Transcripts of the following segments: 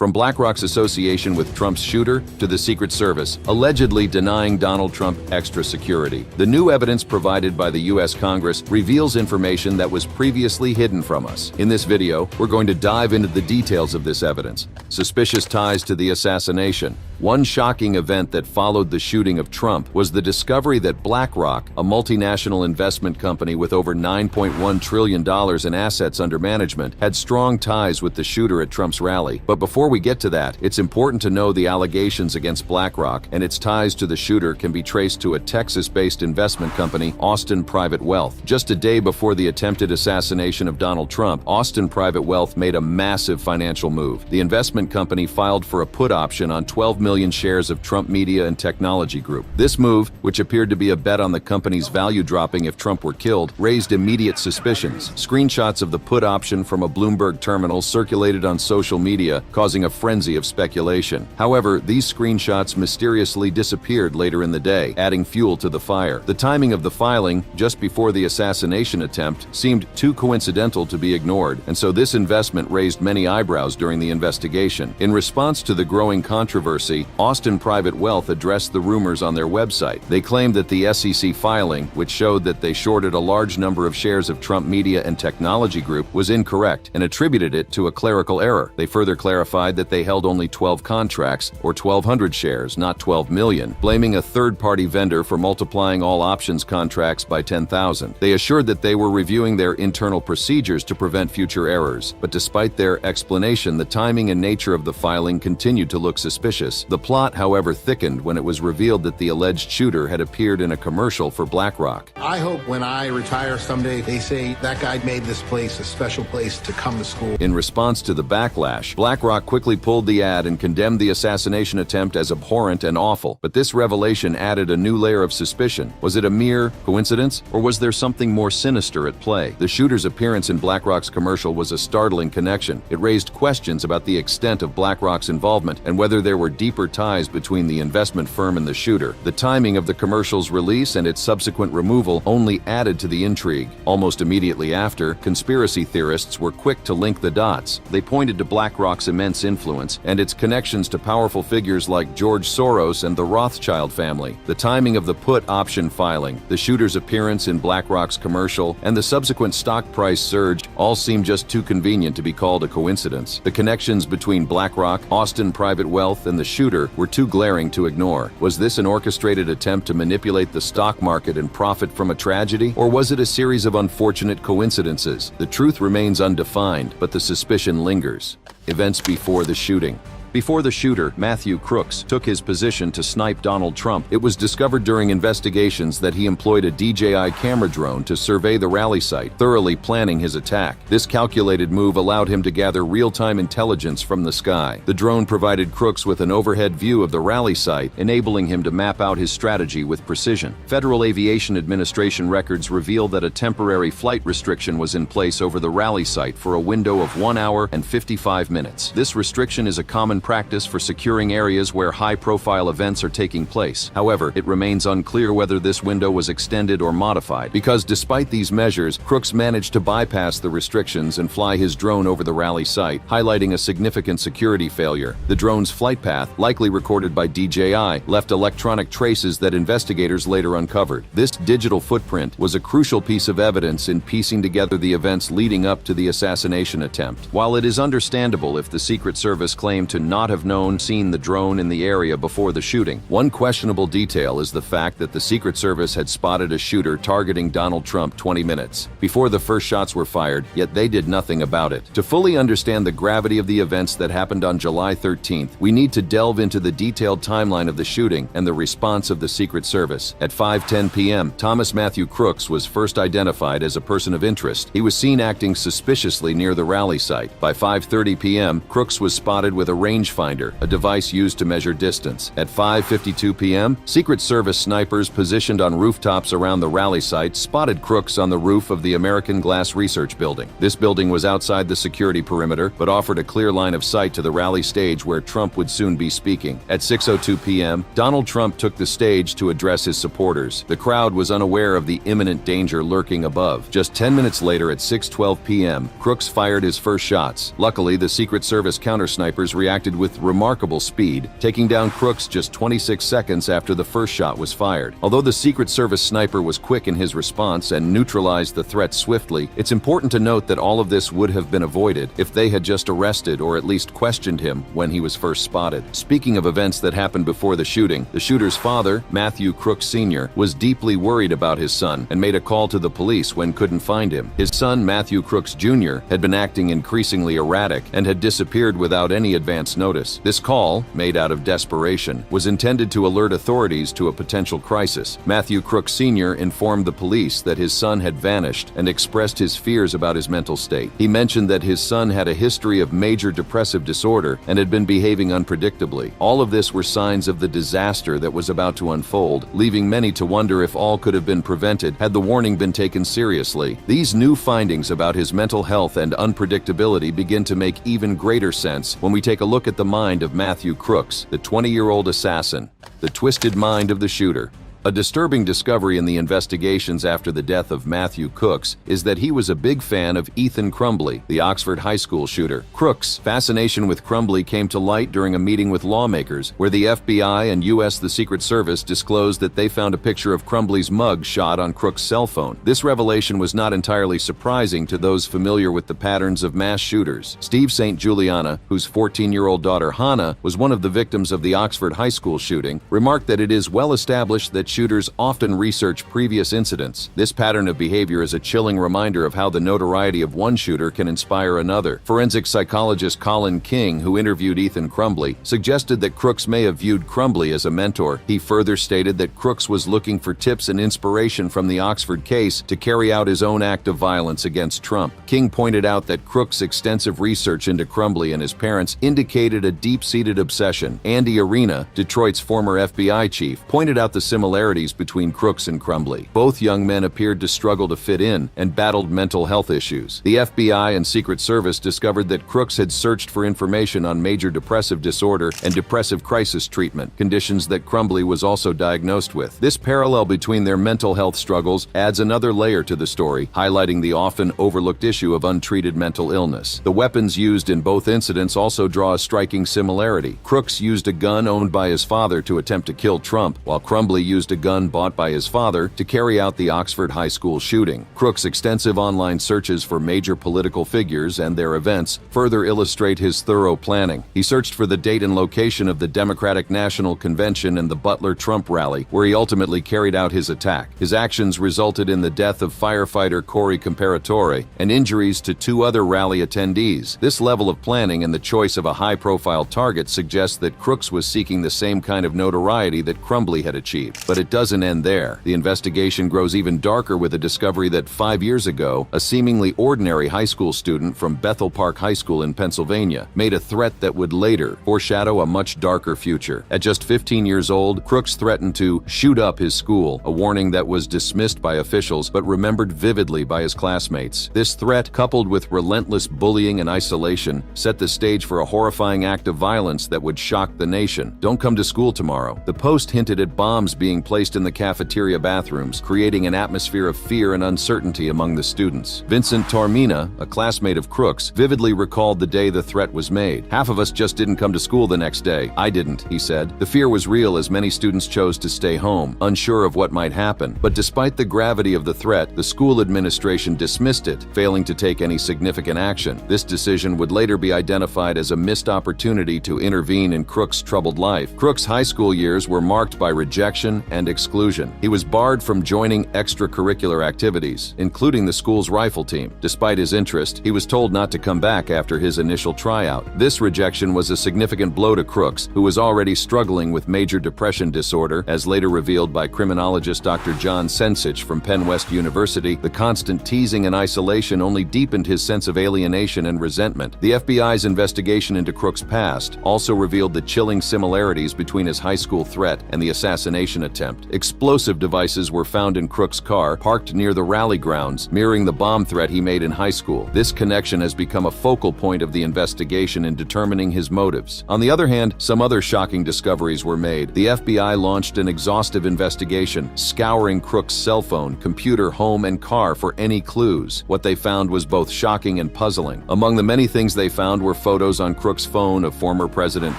From BlackRock's association with Trump's shooter to the Secret Service, allegedly denying Donald Trump extra security. The new evidence provided by the U.S. Congress reveals information that was previously hidden from us. In this video, we're going to dive into the details of this evidence, suspicious ties to the assassination. One shocking event that followed the shooting of Trump was the discovery that BlackRock, a multinational investment company with over $9.1 trillion in assets under management, had strong ties with the shooter at Trump's rally. But before we get to that, it's important to know the allegations against BlackRock and its ties to the shooter can be traced to a Texas-based investment company, Austin Private Wealth. Just a day before the attempted assassination of Donald Trump, Austin Private Wealth made a massive financial move. The investment company filed for a put option on 12 million shares of Trump Media and Technology Group. This move, which appeared to be a bet on the company's value dropping if Trump were killed, raised immediate suspicions. Screenshots of the put option from a Bloomberg terminal circulated on social media, causing a frenzy of speculation. However, these screenshots mysteriously disappeared later in the day, adding fuel to the fire. The timing of the filing, just before the assassination attempt, seemed too coincidental to be ignored, and so this investment raised many eyebrows during the investigation. In response to the growing controversy, Austin Private Wealth addressed the rumors on their website. They claimed that the SEC filing, which showed that they shorted a large number of shares of Trump Media and Technology Group, was incorrect and attributed it to a clerical error. They further clarified that they held only 12 contracts, or 1,200 shares, not 12 million, blaming a third-party vendor for multiplying all options contracts by 10,000. They assured that they were reviewing their internal procedures to prevent future errors, but despite their explanation, the timing and nature of the filing continued to look suspicious. The plot, however, thickened when it was revealed that the alleged shooter had appeared in a commercial for BlackRock. I hope when I retire someday, they say that guy made this place a special place to come to school. In response to the backlash, BlackRock quickly pulled the ad and condemned the assassination attempt as abhorrent and awful. But this revelation added a new layer of suspicion. Was it a mere coincidence, or was there something more sinister at play? The shooter's appearance in BlackRock's commercial was a startling connection. It raised questions about the extent of BlackRock's involvement and whether there were deeper ties between the investment firm and the shooter. The timing of the commercial's release and its subsequent removal only added to the intrigue. Almost immediately after, conspiracy theorists were quick to link the dots. They pointed to BlackRock's immense influence and its connections to powerful figures like George Soros and the Rothschild family. The timing of the put option filing, the shooter's appearance in BlackRock's commercial, and the subsequent stock price surge all seem just too convenient to be called a coincidence. The connections between BlackRock, Austin Private Wealth, and the shooter were too glaring to ignore. Was this an orchestrated attempt to manipulate the stock market and profit from a tragedy, or was it a series of unfortunate coincidences? The truth remains undefined, but the suspicion lingers. Events before the shooting. Before the shooter, Matthew Crooks, took his position to snipe Donald Trump, it was discovered during investigations that he employed a DJI camera drone to survey the rally site, thoroughly planning his attack. This calculated move allowed him to gather real-time intelligence from the sky. The drone provided Crooks with an overhead view of the rally site, enabling him to map out his strategy with precision. Federal Aviation Administration records reveal that a temporary flight restriction was in place over the rally site for a window of 1 hour and 55 minutes. This restriction is a common practice for securing areas where high-profile events are taking place. However, it remains unclear whether this window was extended or modified, because despite these measures, Crooks managed to bypass the restrictions and fly his drone over the rally site, highlighting a significant security failure. The drone's flight path, likely recorded by DJI, left electronic traces that investigators later uncovered. This digital footprint was a crucial piece of evidence in piecing together the events leading up to the assassination attempt. While it is understandable if the Secret Service claimed to not have seen the drone in the area before the shooting, one questionable detail is the fact that the Secret Service had spotted a shooter targeting Donald Trump 20 minutes before the first shots were fired, yet they did nothing about it. To fully understand the gravity of the events that happened on July 13th, we need to delve into the detailed timeline of the shooting and the response of the Secret Service. At 5:10 p.m., Thomas Matthew Crooks was first identified as a person of interest. He was seen acting suspiciously near the rally site. By 5:30 p.m., Crooks was spotted with a rangefinder, a device used to measure distance. At 5:52 p.m., Secret Service snipers positioned on rooftops around the rally site spotted Crooks on the roof of the American Glass Research Building. This building was outside the security perimeter, but offered a clear line of sight to the rally stage where Trump would soon be speaking. At 6:02 p.m., Donald Trump took the stage to address his supporters. The crowd was unaware of the imminent danger lurking above. Just 10 minutes later, at 6:12 p.m., Crooks fired his first shots. Luckily, the Secret Service counter-snipers reacted acted with remarkable speed, taking down Crooks just 26 seconds after the first shot was fired. Although the Secret Service sniper was quick in his response and neutralized the threat swiftly, it's important to note that all of this would have been avoided if they had just arrested or at least questioned him when he was first spotted. Speaking of events that happened before the shooting, the shooter's father, Matthew Crooks Sr., was deeply worried about his son and made a call to the police when couldn't find him. His son, Matthew Crooks Jr., had been acting increasingly erratic and had disappeared without any advance notice. This call, made out of desperation, was intended to alert authorities to a potential crisis. Matthew Crooks Sr. informed the police that his son had vanished and expressed his fears about his mental state. He mentioned that his son had a history of major depressive disorder and had been behaving unpredictably. All of this were signs of the disaster that was about to unfold, leaving many to wonder if all could have been prevented had the warning been taken seriously. These new findings about his mental health and unpredictability begin to make even greater sense when we take a look at the mind of Matthew Crooks, the 20-year-old assassin, the twisted mind of the shooter. A disturbing discovery in the investigations after the death of Matthew Crooks is that he was a big fan of Ethan Crumbley, the Oxford High School shooter. Crooks' fascination with Crumbley came to light during a meeting with lawmakers, where the FBI and the Secret Service disclosed that they found a picture of Crumbley's mug shot on Crooks' cell phone. This revelation was not entirely surprising to those familiar with the patterns of mass shooters. Steve St. Juliana, whose 14-year-old daughter Hannah was one of the victims of the Oxford High School shooting, remarked that it is well established that shooters often research previous incidents. This pattern of behavior is a chilling reminder of how the notoriety of one shooter can inspire another. Forensic psychologist Colin King, who interviewed Ethan Crumbley, suggested that Crooks may have viewed Crumbley as a mentor. He further stated that Crooks was looking for tips and inspiration from the Oxford case to carry out his own act of violence against Trump. King pointed out that Crooks' extensive research into Crumbley and his parents indicated a deep-seated obsession. Andy Arena, Detroit's former FBI chief, pointed out the similarities between Crooks and Crumbley. Both young men appeared to struggle to fit in and battled mental health issues. The FBI and Secret Service discovered that Crooks had searched for information on major depressive disorder and depressive crisis treatment, conditions that Crumbley was also diagnosed with. This parallel between their mental health struggles adds another layer to the story, highlighting the often overlooked issue of untreated mental illness. The weapons used in both incidents also draw a striking similarity. Crooks used a gun owned by his father to attempt to kill Trump, while Crumbley used a gun bought by his father to carry out the Oxford High School shooting. Crooks' extensive online searches for major political figures and their events further illustrate his thorough planning. He searched for the date and location of the Democratic National Convention and the Butler-Trump rally, where he ultimately carried out his attack. His actions resulted in the death of firefighter Corey Comparatore and injuries to 2 other rally attendees. This level of planning and the choice of a high-profile target suggests that Crooks was seeking the same kind of notoriety that Crumbley had achieved. But it doesn't end there. The investigation grows even darker with a discovery that 5 years ago, a seemingly ordinary high school student from Bethel Park High School in Pennsylvania made a threat that would later foreshadow a much darker future. At just 15 years old, Crooks threatened to shoot up his school, a warning that was dismissed by officials but remembered vividly by his classmates. This threat, coupled with relentless bullying and isolation, set the stage for a horrifying act of violence that would shock the nation. "Don't come to school tomorrow." The Post hinted at bombs being placed in the cafeteria bathrooms, creating an atmosphere of fear and uncertainty among the students. Vincent Taormina, a classmate of Crooks, vividly recalled the day the threat was made. "Half of us just didn't come to school the next day. I didn't," he said. The fear was real as many students chose to stay home, unsure of what might happen. But despite the gravity of the threat, the school administration dismissed it, failing to take any significant action. This decision would later be identified as a missed opportunity to intervene in Crooks' troubled life. Crooks' high school years were marked by rejection and exclusion. He was barred from joining extracurricular activities, including the school's rifle team. Despite his interest, he was told not to come back after his initial tryout. This rejection was a significant blow to Crooks, who was already struggling with major depression disorder, as later revealed by criminologist Dr. John Sensich from Penn West University. The constant teasing and isolation only deepened his sense of alienation and resentment. The FBI's investigation into Crooks' past also revealed the chilling similarities between his high school threat and the assassination attempt. attempt. Explosive devices were found in Crook's car, parked near the rally grounds, mirroring the bomb threat he made in high school. This connection has become a focal point of the investigation in determining his motives. On the other hand, some other shocking discoveries were made. The FBI launched an exhaustive investigation, scouring Crook's cell phone, computer, home, and car for any clues. What they found was both shocking and puzzling. Among the many things they found were photos on Crook's phone of former President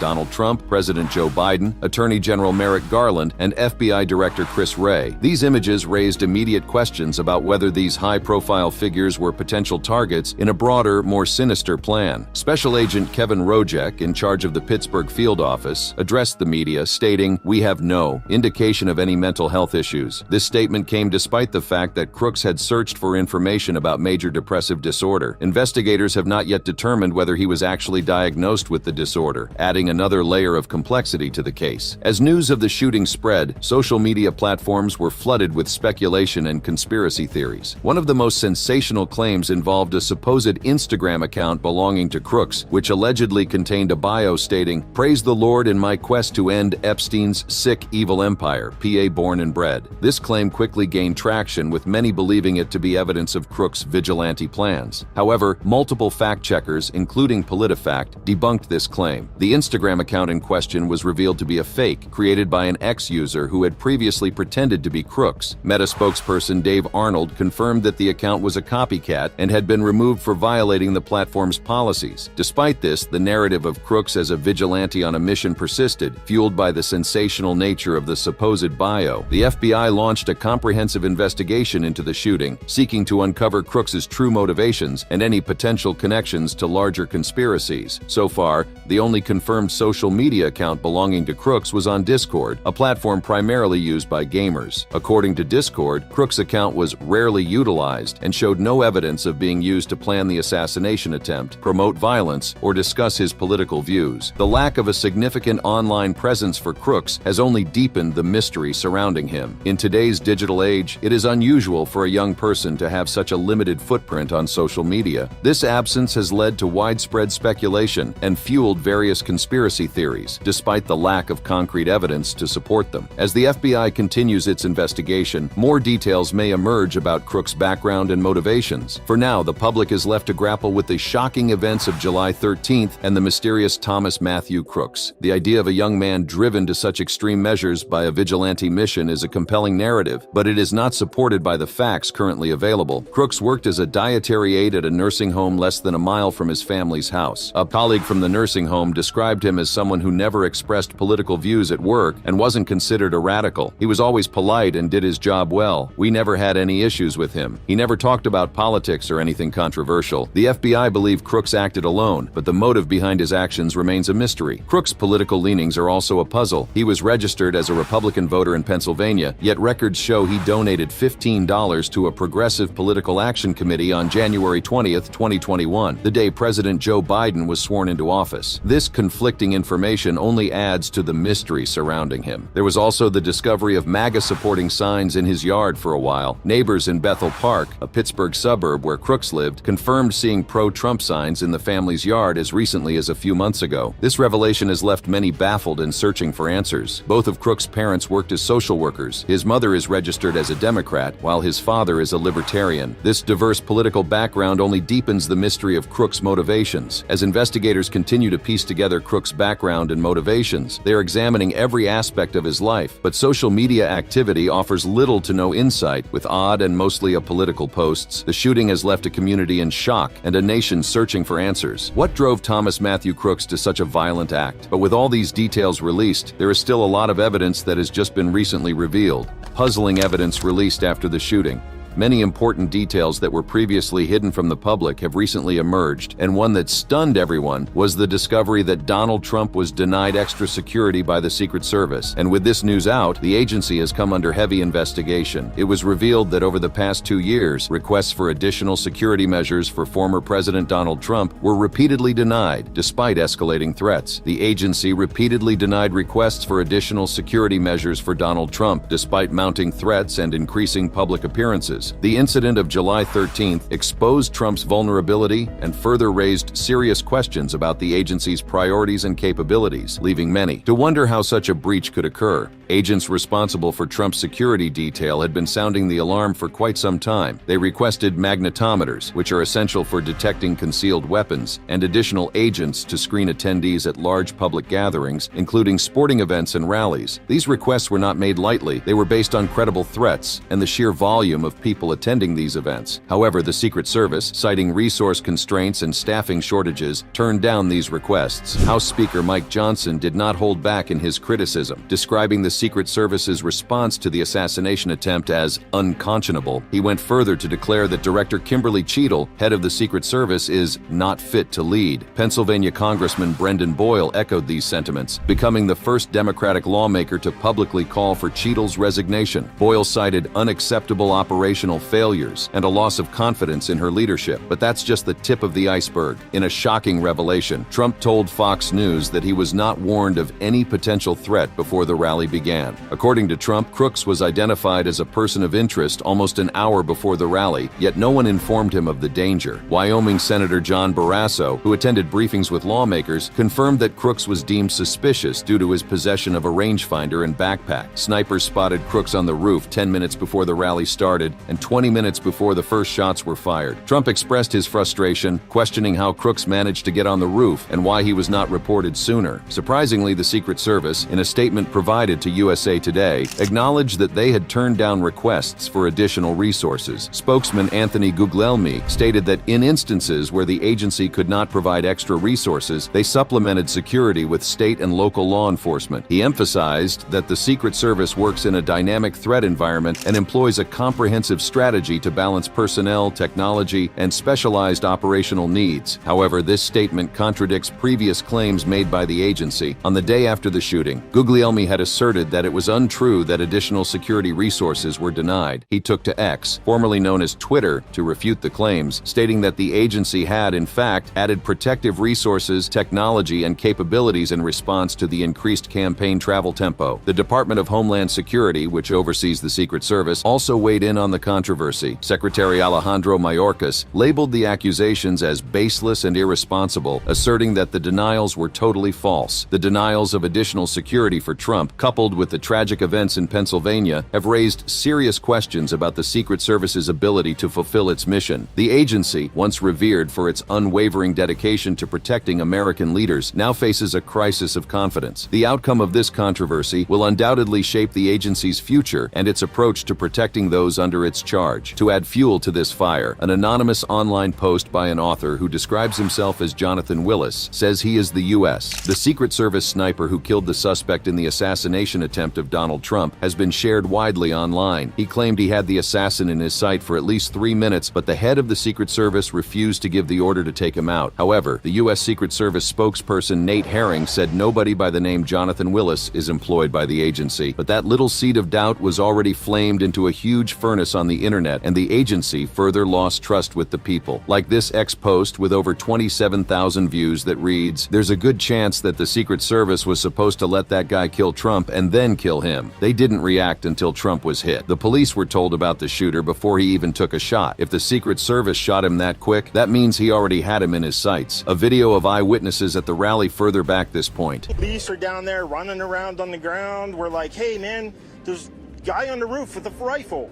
Donald Trump, President Joe Biden, Attorney General Merrick Garland, and FBI Director Chris Wray. These images raised immediate questions about whether these high-profile figures were potential targets in a broader, more sinister plan. Special Agent Kevin Rojek, in charge of the Pittsburgh field office, addressed the media, stating, "We have no indication of any mental health issues." This statement came despite the fact that Crooks had searched for information about major depressive disorder. Investigators have not yet determined whether he was actually diagnosed with the disorder, adding another layer of complexity to the case. As news of the shooting spread, social media platforms were flooded with speculation and conspiracy theories. One of the most sensational claims involved a supposed Instagram account belonging to Crooks, which allegedly contained a bio stating, "Praise the Lord in my quest to end Epstein's sick, evil empire, PA born and bred." This claim quickly gained traction, with many believing it to be evidence of Crooks' vigilante plans. However, multiple fact-checkers, including PolitiFact, debunked this claim. The Instagram account in question was revealed to be a fake, created by an ex-user who had previously pretended to be Crooks. Meta spokesperson Dave Arnold confirmed that the account was a copycat and had been removed for violating the platform's policies. Despite this, the narrative of Crooks as a vigilante on a mission persisted, fueled by the sensational nature of the supposed bio. The FBI launched a comprehensive investigation into the shooting, seeking to uncover Crooks's true motivations and any potential connections to larger conspiracies. So far, the only confirmed social media account belonging to Crooks was on Discord, a platform primarily used by gamers. According to Discord, Crooks' account was rarely utilized and showed no evidence of being used to plan the assassination attempt, promote violence, or discuss his political views. The lack of a significant online presence for Crooks has only deepened the mystery surrounding him. In today's digital age, it is unusual for a young person to have such a limited footprint on social media. This absence has led to widespread speculation and fueled various conspiracy theories, despite the lack of concrete evidence to support them. As the FBI continues its investigation, more details may emerge about Crooks' background and motivations. For now, the public is left to grapple with the shocking events of July 13th and the mysterious Thomas Matthew Crooks. The idea of a young man driven to such extreme measures by a vigilante mission is a compelling narrative, but it is not supported by the facts currently available. Crooks worked as a dietary aide at a nursing home less than a mile from his family's house. A colleague from the nursing home described him as someone who never expressed political views at work and wasn't considered a radical. He was always polite and did his job well. We never had any issues with him. He never talked about politics or anything controversial. The FBI believe Crooks acted alone, but the motive behind his actions remains a mystery. Crooks' political leanings are also a puzzle. He was registered as a Republican voter in Pennsylvania, yet records show he donated $15 to a progressive political action committee on January 20th, 2021, the day President Joe Biden was sworn into office. This conflicting information only adds to the mystery surrounding him. There was also the discovery of MAGA-supporting signs in his yard for a while. Neighbors in Bethel Park, a Pittsburgh suburb where Crooks lived, confirmed seeing pro-Trump signs in the family's yard as recently as a few months ago. This revelation has left many baffled and searching for answers. Both of Crooks' parents worked as social workers. His mother is registered as a Democrat, while his father is a libertarian. This diverse political background only deepens the mystery of Crooks' motivations. As investigators continue to piece together Crooks' background and motivations, they are examining every aspect of his life, but social media activity offers little to no insight. With odd and mostly apolitical posts, the shooting has left a community in shock and a nation searching for answers. What drove Thomas Matthew Crooks to such a violent act? But with all these details released, there is still a lot of evidence that has just been recently revealed. Puzzling evidence released after the shooting. Many important details that were previously hidden from the public have recently emerged, and one that stunned everyone was the discovery that Donald Trump was denied extra security by the Secret Service. And with this news out, the agency has come under heavy investigation. It was revealed that over the past 2 years, requests for additional security measures for former President Donald Trump were repeatedly denied, despite escalating threats. The agency repeatedly denied requests for additional security measures for Donald Trump, despite mounting threats and increasing public appearances. Services. The incident of July 13th exposed Trump's vulnerability and further raised serious questions about the agency's priorities and capabilities, leaving many to wonder how such a breach could occur. Agents responsible for Trump's security detail had been sounding the alarm for quite some time. They requested magnetometers, which are essential for detecting concealed weapons, and additional agents to screen attendees at large public gatherings, including sporting events and rallies. These requests were not made lightly. They were based on credible threats and the sheer volume of people attending these events. However, the Secret Service, citing resource constraints and staffing shortages, turned down these requests. House Speaker Mike Johnson did not hold back in his criticism, describing the Secret Service's response to the assassination attempt as unconscionable. He went further to declare that Director Kimberly Cheadle, head of the Secret Service, is not fit to lead. Pennsylvania Congressman Brendan Boyle echoed these sentiments, becoming the first Democratic lawmaker to publicly call for Cheadle's resignation. Boyle cited unacceptable operational failures and a loss of confidence in her leadership. But that's just the tip of the iceberg. In a shocking revelation, Trump told Fox News that he was not warned of any potential threat before the rally began. According to Trump, Crooks was identified as a person of interest almost an hour before the rally, yet no one informed him of the danger. Wyoming Senator John Barrasso, who attended briefings with lawmakers, confirmed that Crooks was deemed suspicious due to his possession of a rangefinder and backpack. Snipers spotted Crooks on the roof 10 minutes before the rally started and 20 minutes before the first shots were fired. Trump expressed his frustration, questioning how Crooks managed to get on the roof and why he was not reported sooner. Surprisingly, the Secret Service, in a statement provided to USA Today, acknowledged that they had turned down requests for additional resources. Spokesman Anthony Guglielmi stated that in instances where the agency could not provide extra resources, they supplemented security with state and local law enforcement. He emphasized that the Secret Service works in a dynamic threat environment and employs a comprehensive strategy to balance personnel, technology, and specialized operational needs. However, this statement contradicts previous claims made by the agency. On the day after the shooting, Guglielmi had asserted that it was untrue that additional security resources were denied. He took to X, formerly known as Twitter, to refute the claims, stating that the agency had, in fact, added protective resources, technology, and capabilities in response to the increased campaign travel tempo. The Department of Homeland Security, which oversees the Secret Service, also weighed in on the controversy. Secretary Alejandro Mayorkas labeled the accusations as baseless and irresponsible, asserting that the denials were totally false. The denials of additional security for Trump, coupled with the tragic events in Pennsylvania, have raised serious questions about the Secret Service's ability to fulfill its mission. The agency, once revered for its unwavering dedication to protecting American leaders, now faces a crisis of confidence. The outcome of this controversy will undoubtedly shape the agency's future and its approach to protecting those under its charge. To add fuel to this fire, an anonymous online post by an author who describes himself as Jonathan Willis says he is the U.S. The Secret Service sniper who killed the suspect in the assassination attempt of Donald Trump has been shared widely online. He claimed he had the assassin in his sight for at least 3 minutes, but the head of the Secret Service refused to give the order to take him out. However, the U.S. Secret Service spokesperson Nate Herring said nobody by the name Jonathan Willis is employed by the agency. But that little seed of doubt was already flamed into a huge furnace on the internet, and the agency further lost trust with the people. Like this X post with over 27,000 views that reads, "There's a good chance that the Secret Service was supposed to let that guy kill Trump and then kill him. They didn't react until Trump was hit. The police were told about the shooter before he even took a shot. If the Secret Service shot him that quick, that means he already had him in his sights." A video of eyewitnesses at the rally further back this point. Police are down there running around on the ground. We're like, hey man, there's a guy on the roof with a rifle.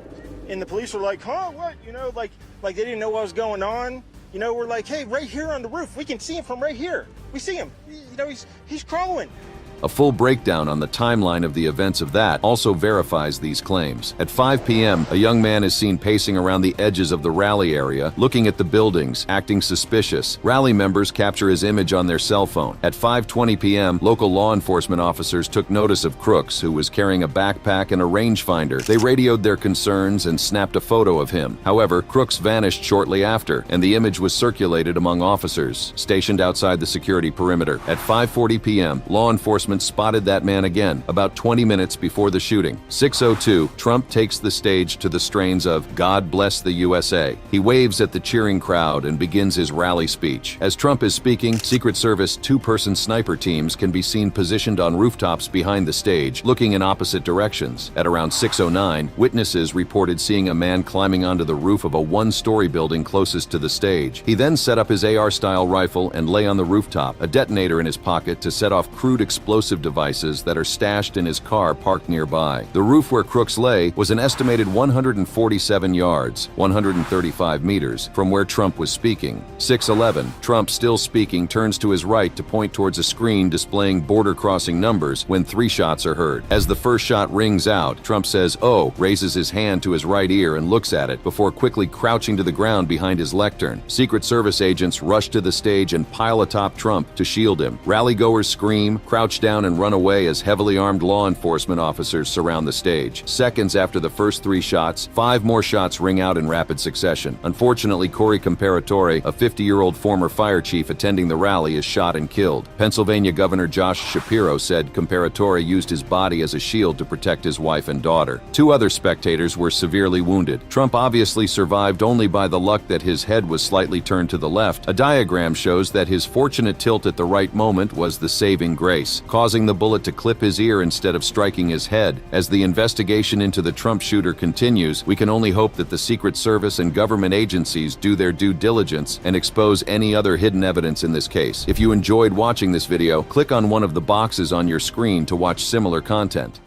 And the police are like, huh, what? You know, like they didn't know what was going on. You know, we're like, hey, right here on the roof, we can see him from right here. We see him. You know, he's crawling. A full breakdown on the timeline of the events of that also verifies these claims. At 5 p.m., a young man is seen pacing around the edges of the rally area, looking at the buildings, acting suspicious. Rally members capture his image on their cell phone. At 5:20 p.m., local law enforcement officers took notice of Crooks, who was carrying a backpack and a rangefinder. They radioed their concerns and snapped a photo of him. However, Crooks vanished shortly after, and the image was circulated among officers stationed outside the security perimeter. At 5:40 p.m., law enforcement enforcement spotted that man again, about 20 minutes before the shooting. 6:02, Trump takes the stage to the strains of "God Bless the USA." He waves at the cheering crowd and begins his rally speech. As Trump is speaking, Secret Service two-person sniper teams can be seen positioned on rooftops behind the stage, looking in opposite directions. At around 6:09, witnesses reported seeing a man climbing onto the roof of a one-story building closest to the stage. He then set up his AR-style rifle and lay on the rooftop, a detonator in his pocket to set off crude explosive devices that are stashed in his car parked nearby. The roof where Crooks lay was an estimated 147 yards, 135 meters, from where Trump was speaking. 6:11, Trump, still speaking, turns to his right to point towards a screen displaying border-crossing numbers when 3 shots are heard. As the first shot rings out, Trump says, "Oh," raises his hand to his right ear and looks at it before quickly crouching to the ground behind his lectern. Secret Service agents rush to the stage and pile atop Trump to shield him. Rally-goers scream, crouch down, and run away as heavily armed law enforcement officers surround the stage. Seconds after the first 3 shots, 5 more shots ring out in rapid succession. Unfortunately, Corey Comparatore, a 50-year-old former fire chief attending the rally, is shot and killed. Pennsylvania Governor Josh Shapiro said Comparatore used his body as a shield to protect his wife and daughter. 2 other spectators were severely wounded. Trump obviously survived only by the luck that his head was slightly turned to the left. A diagram shows that his fortunate tilt at the right moment was the saving grace, causing the bullet to clip his ear instead of striking his head. As the investigation into the Trump shooter continues, we can only hope that the Secret Service and government agencies do their due diligence and expose any other hidden evidence in this case. If you enjoyed watching this video, click on one of the boxes on your screen to watch similar content.